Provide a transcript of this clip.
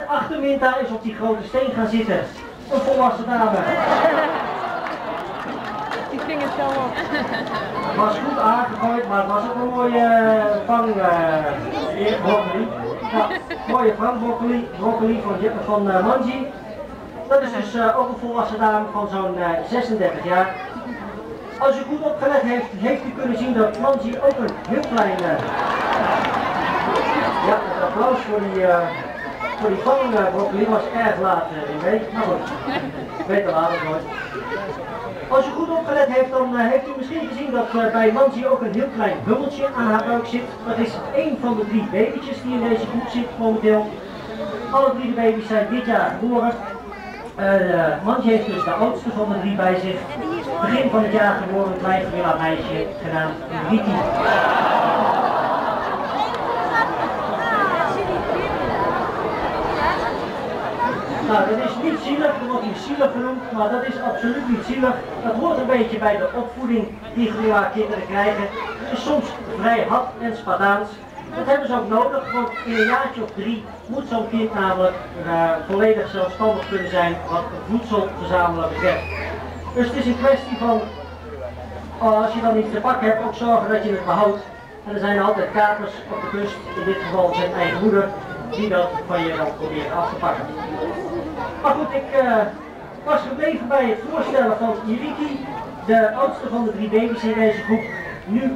achter Minta is op die grote steen gaan zitten. Een volwassen dame. Die ving het zo op. Het was goed aangegooid, maar het was ook een mooie broccoli. Ja, mooie broccoli van Manji. Dat is dus ook een volwassen dame van zo'n 36 jaar. Als u goed opgelet heeft, heeft u kunnen zien dat Manji ook een heel klein... ja, het applaus voor die vangbroccoli was erg laat in week. Maar goed, beter later nooit. Als u goed opgelet heeft, dan heeft u misschien gezien dat bij Manji ook een heel klein bubbeltje aan haar buik zit. Dat is één van de 3 babytjes die in deze groep zit momenteel. Alle 3 baby's zijn dit jaar geboren. Manji heeft dus de oudste van de 3 bij zich. Begin van het jaar geboren een klein gorilla meisje genaamd Riti. Nou, dat is niet zielig, dat wordt hier zielig genoemd, maar dat is absoluut niet zielig. Dat hoort een beetje bij de opvoeding die gorilla kinderen krijgen. Het is soms vrij hard en Spartaans. Dat hebben ze ook nodig, want in een jaartje of 3 moet zo'n kind namelijk volledig zelfstandig kunnen zijn wat voedsel verzamelen betreft. Dus het is een kwestie van, als je dan iets te pakken hebt, ook zorgen dat je het behoudt. En er zijn altijd kapers op de kust, in dit geval zijn eigen moeder, die dat van je dan proberen af te pakken. Maar goed, ik was gebleven bij het voorstellen van Iriki, de oudste van de 3 baby's in deze groep, nu